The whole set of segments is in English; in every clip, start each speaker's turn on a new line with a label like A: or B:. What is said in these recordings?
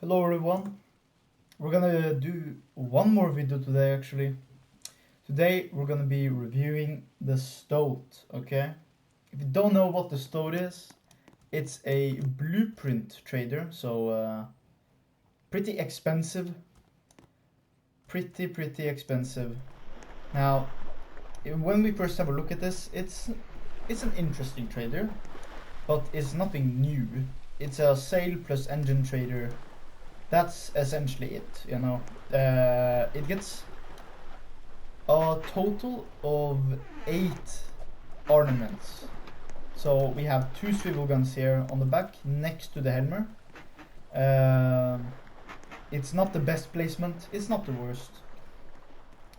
A: Hello everyone, we're gonna do one more video today actually. Today we're gonna be reviewing the Stoat, okay? If you don't know what the Stoat is, it's a blueprint trader, so pretty expensive. Pretty expensive. Now, when we first have a look at this, it's an interesting trader, but it's nothing new. It's a sail plus engine trader. That's essentially it, you know. It gets a total of 8 ornaments. So we have 2 swivel guns here on the back next to the helmet. It's not the best placement, it's not the worst.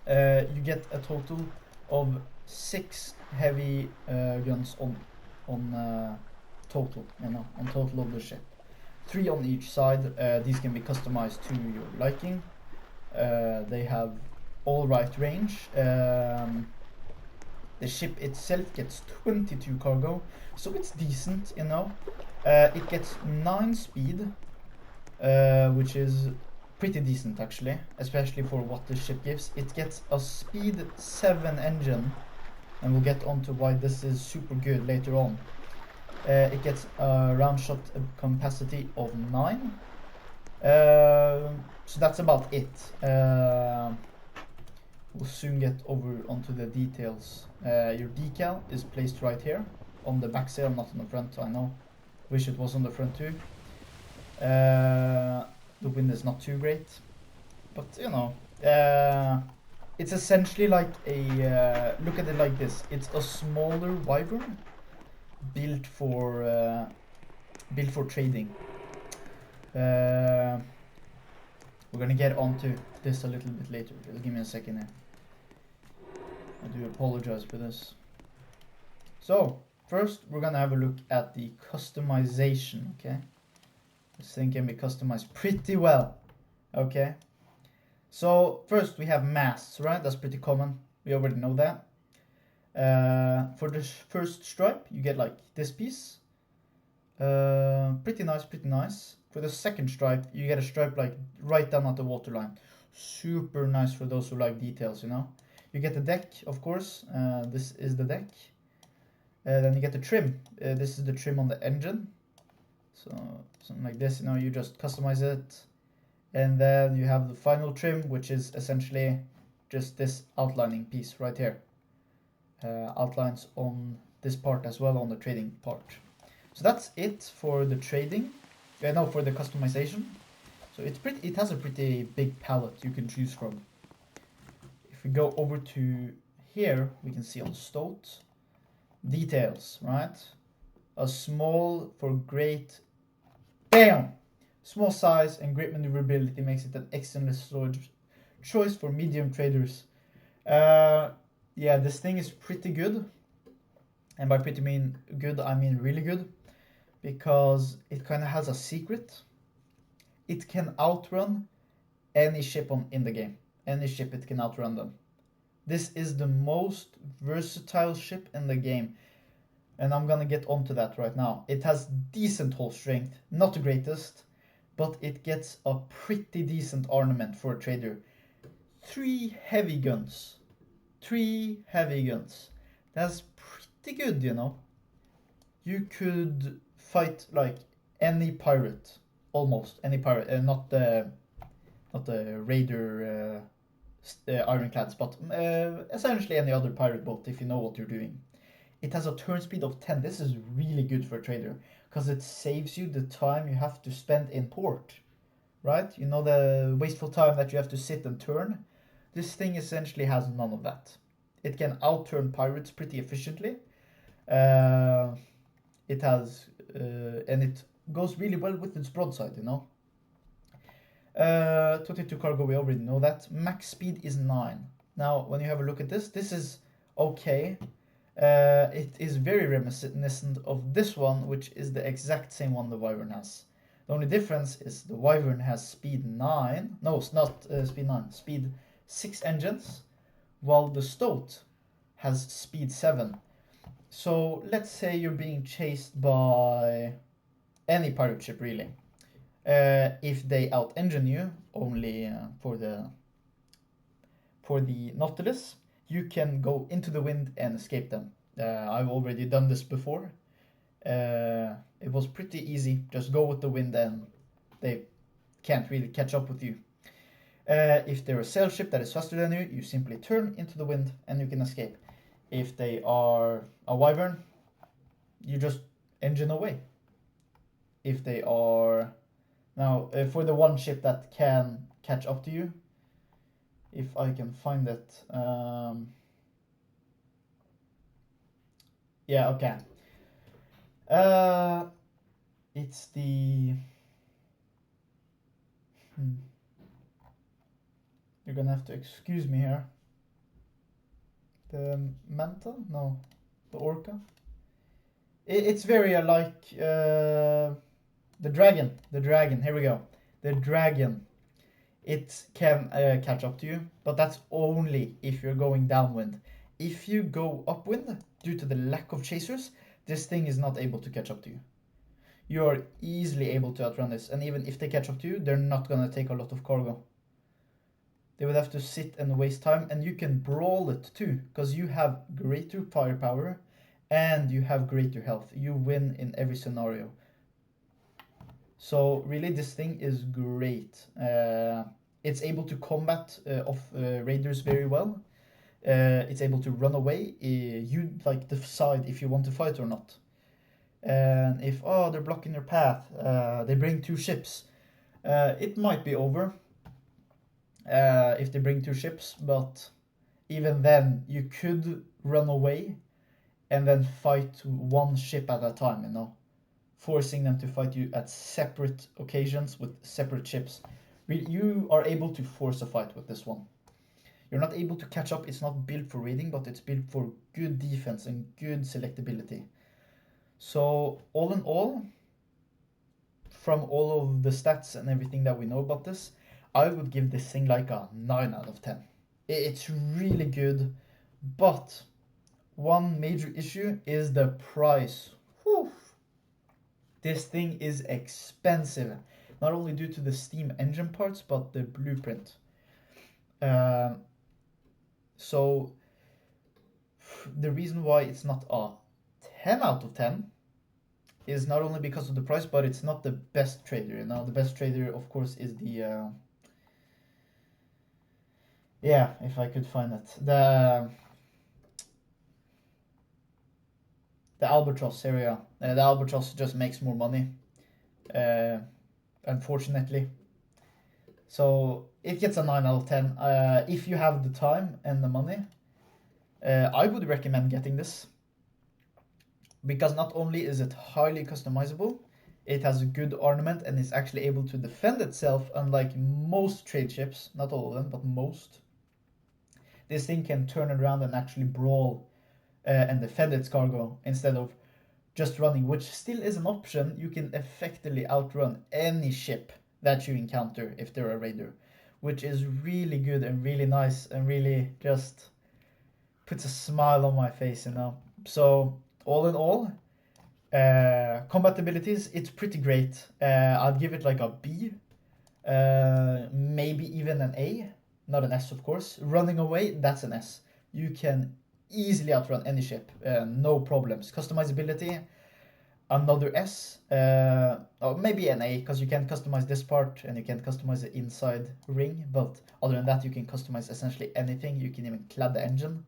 A: You get a total of 6 heavy guns on total, you know, on total of the ship. 3 on each side. These can be customized to your liking. They have all right range. The ship itself gets 22 cargo, so it's decent, you know. It gets 9 speed, which is pretty decent actually, especially for what the ship gives. It gets a speed 7 engine, and we'll get onto why this is super good later on. It gets a round shot capacity of 9. So that's about it. We'll soon get over onto the details. Your decal is placed right here on the back sail, not on the front. I know. Wish it was on the front too. The wind is not too great, but you know, it's essentially like a look at it like this. It's a smaller wyvern built for trading. We're gonna get onto this a little bit later. Just give me a second here. I do apologize for this. So first we're gonna have a look at the customization. Okay, this thing can be customized pretty well. Okay, so first we have masts, right? That's pretty common, we already know that. For the first stripe you get like this piece. Pretty nice. For the second stripe you get a stripe like right down at the waterline. Super nice for those who like details, you know. You get the deck, of course. This is the deck. Then you get the trim. This is the trim on the engine. So something like this, you know, you just customize it. And then you have the final trim, which is essentially just this outlining piece right here. Outlines on this part as well, on the trading part. So that's it for the trading. No, for the customization. So it has a pretty big palette you can choose from. If we go over to here, we can see on Stoat details, right? A small for great, bam! Small size and great maneuverability makes it an excellent storage choice for medium traders. Yeah, this thing is pretty good, and by pretty mean good I mean really good, because it kind of has a secret. It can outrun any ship in the game. Any ship, it can outrun them. This is the most versatile ship in the game, and I'm gonna get onto that right now. It has decent hull strength, not the greatest, but it gets a pretty decent ornament for a trader. 3 heavy guns. 3 heavy guns. That's pretty good, you know. You could fight like any pirate, almost any pirate, not the raider ironclads, but essentially any other pirate boat if you know what you're doing. It has a turn speed of 10. This is really good for a trader because it saves you the time you have to spend in port, right? You know, the wasteful time that you have to sit and turn. This thing essentially has none of that. It can outturn pirates pretty efficiently. It has and it goes really well with its broadside, you know. 22 cargo, we already know that. Max speed is 9. Now when you have a look at this is okay. It is very reminiscent of this one, which is the exact same one the wyvern has. The only difference is the wyvern has speed 9. No, it's not speed 9. Speed 6 engines, while the Stoat has speed 7. So let's say you're being chased by any pirate ship, really. If they out-engine you, only for the Nautilus, you can go into the wind and escape them. I've already done this before. It was pretty easy. Just go with the wind and they can't really catch up with you. If they're a sail ship that is faster than you, you simply turn into the wind and you can escape. If they are a wyvern, you just engine away. If they are... Now, for the one ship that can catch up to you, if I can find it... yeah, okay. It's the... You're gonna have to excuse me here. The Manta? No. The Orca? It's very like the dragon. The dragon. Here we go. The dragon. It can catch up to you, but that's only if you're going downwind. If you go upwind, due to the lack of chasers, this thing is not able to catch up to you. You are easily able to outrun this, and even if they catch up to you, they're not gonna take a lot of cargo. They would have to sit and waste time, and you can brawl it too, because you have greater firepower and you have greater health. You win in every scenario. So really this thing is great. It's able to combat raiders very well. It's able to run away. You like decide if you want to fight or not. And if they're blocking your path, they bring 2 ships. It might be over if they bring 2 ships, but even then you could run away and then fight 1 ship at a time, you know, forcing them to fight you at separate occasions with separate ships. You are able to force a fight with this one. You're not able to catch up. It's not built for raiding, but it's built for good defense and good selectability. So all in all, from all of the stats and everything that we know about this, I would give this thing like a 9 out of 10. It's really good, but one major issue is the price. Whew. This thing is expensive, not only due to the steam engine parts, but the blueprint. So the reason why it's not a 10 out of 10 is not only because of the price, but it's not the best trader. You know, the best trader, of course, is the yeah, if I could find it, the Albatross area. The Albatross just makes more money, unfortunately. So it gets a 9 out of 10. If you have the time and the money, I would recommend getting this. Because not only is it highly customizable, it has a good ornament and is actually able to defend itself, unlike most trade ships, not all of them, but most. This thing can turn around and actually brawl and defend its cargo instead of just running, which still is an option. You can effectively outrun any ship that you encounter if they're a raider, which is really good and really nice and really just puts a smile on my face, you know. So all in all, combat abilities, it's pretty great. I'd give it like a B, maybe even an A, not an S of course. Running away, that's an S. You can easily outrun any ship, no problems. Customizability, another S, or maybe an A, because you can customize this part and you can customize the inside ring, but other than that you can customize essentially anything. You can even clad the engine,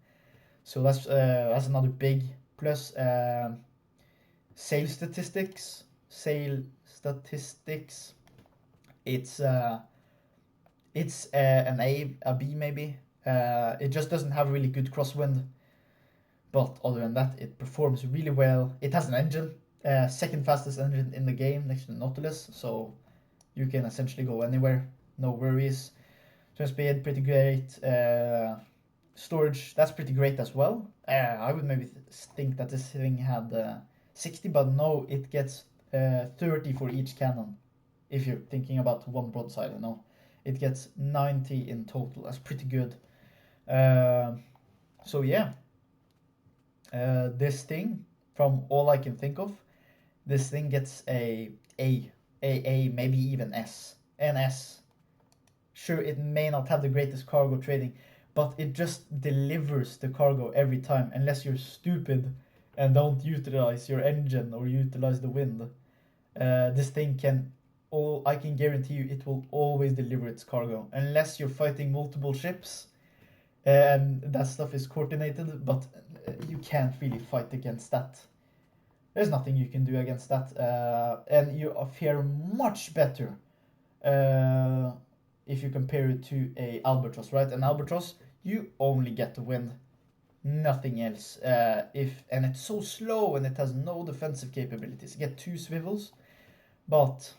A: so that's another big plus. Sale statistics, it's an A B maybe. It just doesn't have really good crosswind, but other than that it performs really well. It has an engine, second fastest engine in the game next to the Nautilus, so you can essentially go anywhere, no worries. Turn speed, pretty great. Storage, that's pretty great as well. I would maybe think that this thing had 60, but no, it gets 30 for each cannon. If you're thinking about one broadside, you know, it gets 90 in total. That's pretty good. So yeah, this thing, from all I can think of, this thing gets a A, maybe even S. An S. Sure, it may not have the greatest cargo trading, but it just delivers the cargo every time, unless you're stupid and don't utilize your engine or utilize the wind. This thing can, I can guarantee you, it will always deliver its cargo, unless you're fighting multiple ships and that stuff is coordinated, but you can't really fight against that. There's nothing you can do against that, and you fare much better if you compare it to a albatross, right? An albatross, you only get the wind, nothing else. And it's so slow and it has no defensive capabilities. You get 2 swivels, but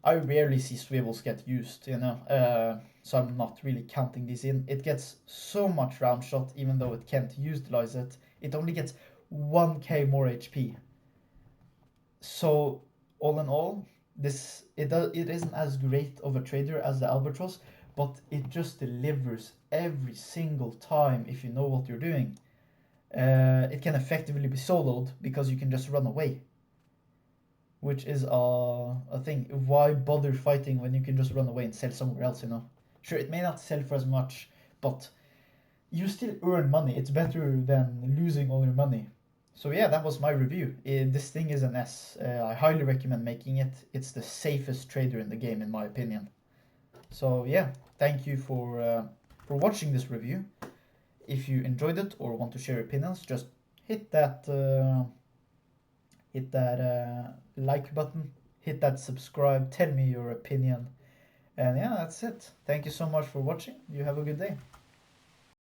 A: I rarely see swivels get used, you know, so I'm not really counting these in. It gets so much round shot, even though it can't utilize it. It only gets 1k more HP. So all in all, it isn't as great of a trader as the albatross, but it just delivers every single time if you know what you're doing. It can effectively be soloed because you can just run away, which is a thing. Why bother fighting when you can just run away and sell somewhere else, you know? Sure, it may not sell for as much, but you still earn money. It's better than losing all your money. So yeah, that was my review. This thing is an S. I highly recommend making it. It's the safest trader in the game, in my opinion. So yeah, thank you for watching this review. If you enjoyed it or want to share opinions, just hit that like button, hit that subscribe, tell me your opinion, and yeah, that's it. Thank you so much for watching. You have a good day.